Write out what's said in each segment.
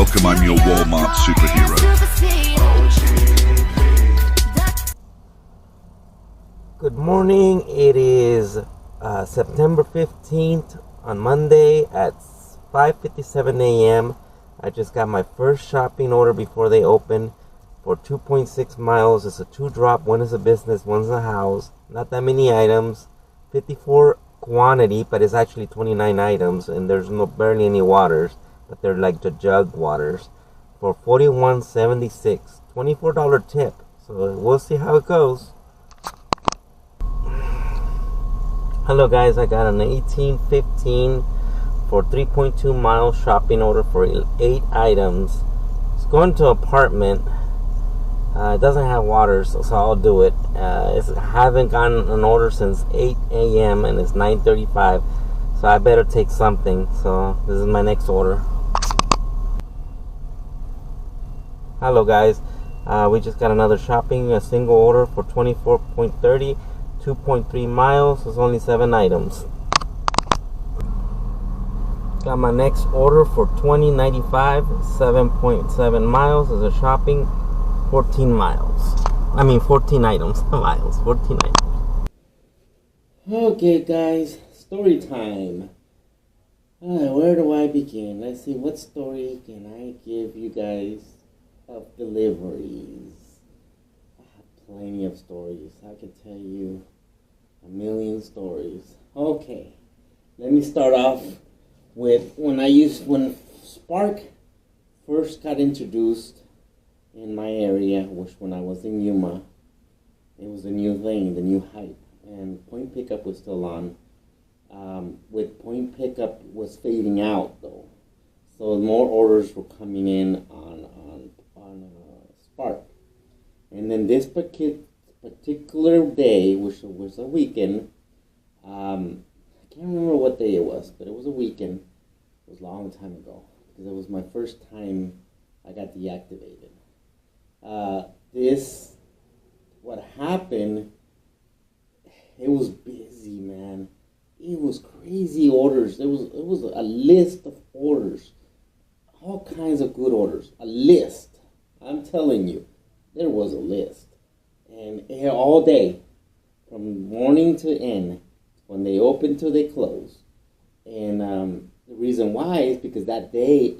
Welcome, I'm your Walmart superhero. Good morning. It is September 15th on Monday at 5:57 a.m. I just got my first shopping order before they open for 2.6 miles. It's a 2-drop. One is a business, one's a house. Not that many items. 54 quantity, but it's actually 29 items, and there's barely any waters, but they're like the jug waters for $41.76. $24 tip. So we'll see how it goes. Hello guys, I got an 1815 for 3.2 miles shopping order for 8 items. It's going to apartment. It doesn't have water, so I'll do it. I haven't gotten an order since 8 a.m. and it's 9:35, so I better take something. So this is my next order. Hello guys, we just got another shopping, a single order for 24.30, 2.3 miles. It's only 7 items. Got my next order for $20.95, 7.7 miles. Is a shopping, 14 miles. 14 items. Miles, 14 items. Okay, guys, story time. Where do I begin? Let's see, what story can I give you guys of deliveries? I have plenty of stories. I can tell you a million stories. Okay, let me start off with when Spark first got introduced in my area, which when I was in Yuma, it was a new thing, the new hype, and point pickup was still on. With point pickup was fading out though, so more orders were coming in on Spark, and then this particular day, which was a weekend, I can't remember what day it was, but it was a weekend. It was a long time ago because it was my first time I got deactivated. What happened, it was busy, man. It was crazy orders. It was a list of orders. All kinds of good orders. A list. I'm telling you, there was a list. And all day, from morning to end, when they open till they close. And the reason why is because that day,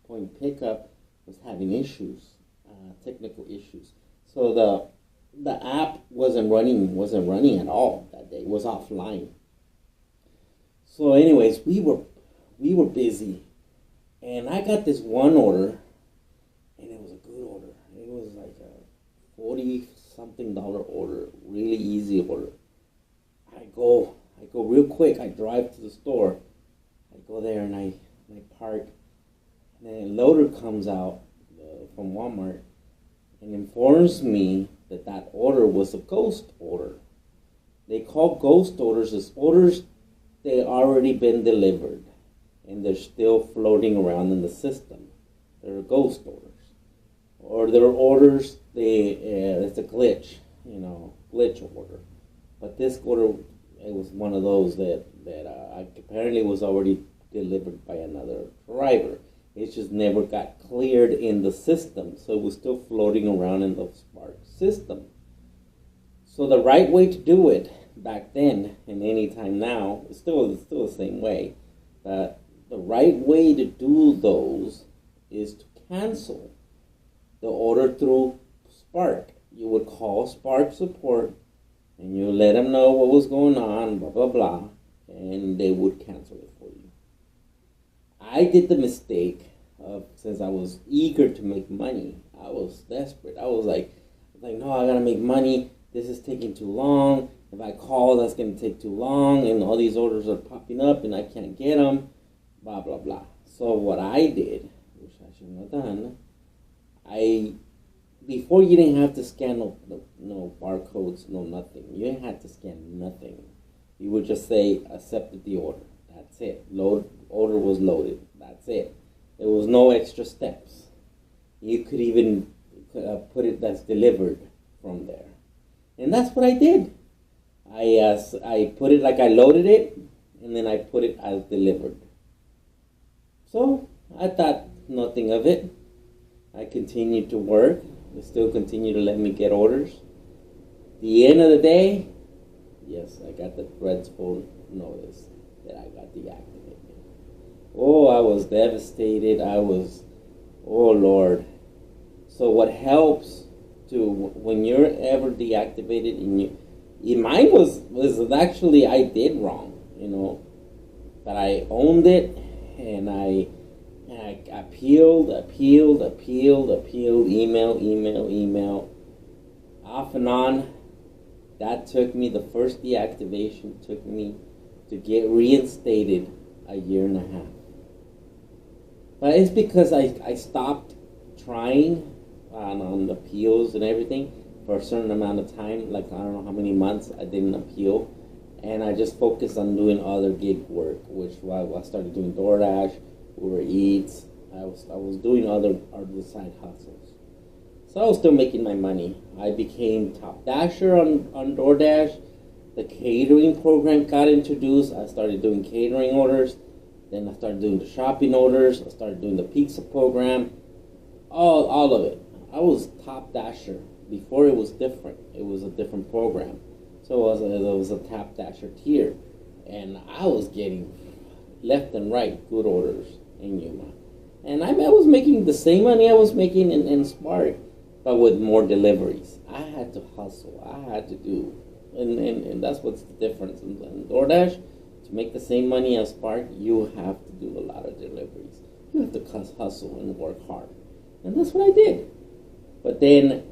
point pickup was having issues. Technical issues, so the app wasn't running at all that day. It was offline. So anyways, we were busy, and I got this one order, and it was a good order. It was like a $40-something order, really easy order. I go real quick. I drive to the store. I go there and I park, and then a loader comes out from Walmart and informs me that order was a ghost order. They call ghost orders as orders they already been delivered and they're still floating around in the system. They're ghost orders, or they're orders it's a glitch, glitch order. But this order, it was one of those that apparently was already delivered by another driver. It just never got cleared in the system, so it was still floating around in the Spark system. So the right way to do it back then and any time now is still the same way. But the right way to do those is to cancel the order through Spark. You would call Spark support and you let them know what was going on, blah blah blah, and they would cancel it for you. I did the mistake of, since I was eager to make money, I was desperate. I was like, no, I gotta make money. This is taking too long. If I call, that's gonna take too long, and all these orders are popping up, and I can't get them. Blah blah blah. So what I did, which I shouldn't have done, before you didn't have to scan no barcodes, no nothing. You didn't have to scan nothing. You would just say accepted the order. That's it. Order was loaded. That's it. There was no extra steps. You could even put it that's delivered from there. And that's what I did. I put it like I loaded it, and then I put it as delivered. So I thought nothing of it. I continued to work. They still continue to let me get orders. The end of the day, yes, I got the dreadful notice that I got deactivated. Oh, I was devastated. Oh Lord. So what helps to, when you're ever deactivated, mine was actually, I did wrong, but I owned it, and I appealed, email, off and on. That took me, the first deactivation took me to get reinstated a year and a half. But it's because I stopped trying on appeals and everything for a certain amount of time, like I don't know how many months I didn't appeal, and I just focused on doing other gig work, which I started doing DoorDash, Uber Eats. I was doing other side hustles. So I was still making my money. I became top dasher on DoorDash. The catering program got introduced. I started doing catering orders. Then I started doing the shopping orders. I started doing the pizza program. All of it. I was top dasher. Before it was different. It was a different program. So it was a top dasher tier. And I was getting left and right good orders in Yuma. And I was making the same money I was making in Spark, but with more deliveries. I had to hustle. I had to do. And that's what's the difference. In DoorDash, to make the same money as Spark, you have to do a lot of deliveries. You have to hustle and work hard. And that's what I did. But then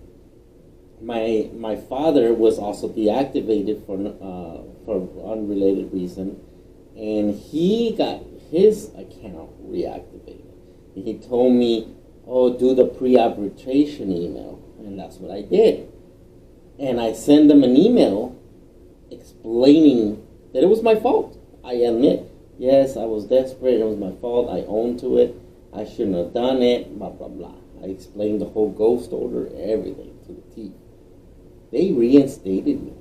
my father was also deactivated for unrelated reason, and he got his account reactivated. And he told me, "Oh, do the pre-arbitration email," and that's what I did. And I sent them an email explaining that it was my fault. I admit, yes, I was desperate. It was my fault. I owned to it. I shouldn't have done it. Blah blah blah. I explained the whole ghost order, everything to the T. They reinstated me.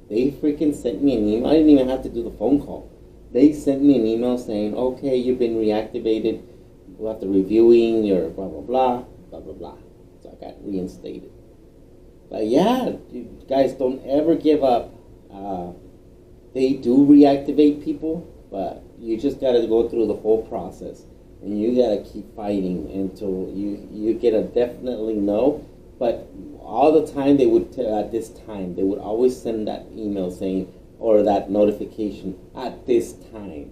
They freaking sent me an email. I didn't even have to do the phone call. They sent me an email saying, "Okay, you've been reactivated. We'll have to reviewing your blah blah blah blah blah blah." So I got reinstated. But yeah, you guys, don't ever give up. They do reactivate people, but you just got to go through the whole process, and you got to keep fighting until you get a definitely no. But all the time they would at this time they would always send that email saying, or that notification, at this time,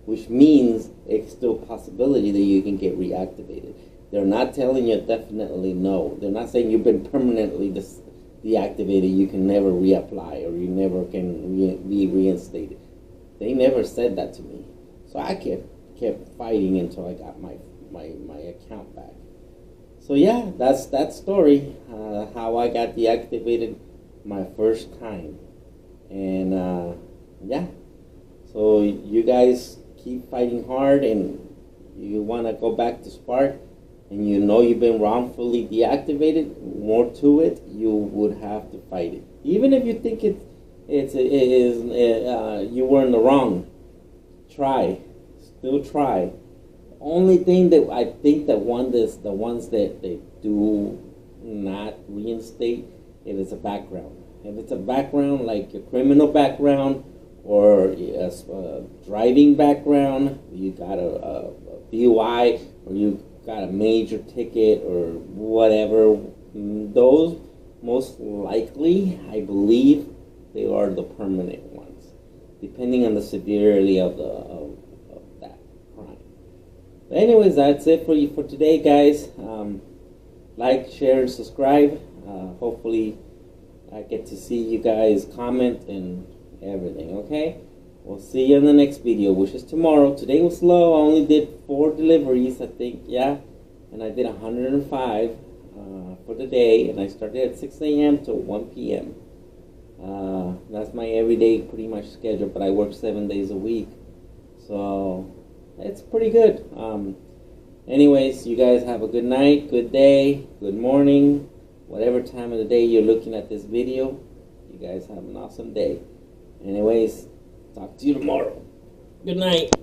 which means it's still a possibility that you can get reactivated. They're not telling you definitely no. They're not saying you've been permanently deactivated, you can never reapply, or you never can be reinstated. They never said that to me. So I kept fighting until I got my account back. So yeah, that's that story, how I got deactivated my first time. And yeah, so you guys keep fighting hard, and you want to go back to Spark, and you know you've been wrongfully deactivated, more to it, you would have to fight it. Even if you think you were in the wrong, still try. The only thing that I think that the ones that they do not reinstate, it is a background. If it's a background like your criminal background or a driving background, you got a DUI, or you got a major ticket or whatever, those most likely, I believe, they are the permanent ones, depending on the severity of that crime. But anyways, that's it for you for today, guys. Like, share, and subscribe. Hopefully I get to see you guys comment and everything, okay? We'll see you in the next video, which is tomorrow. Today was slow. I only did 4 deliveries, I think, yeah. And I did 105 for the day, and I started at 6 a.m. to 1 p.m. That's my everyday pretty much schedule, but I work 7 days a week. So it's pretty good. Anyways, you guys have a good night, good day, good morning, whatever time of the day you're looking at this video. You guys have an awesome day. Anyways, talk to you tomorrow. Good night.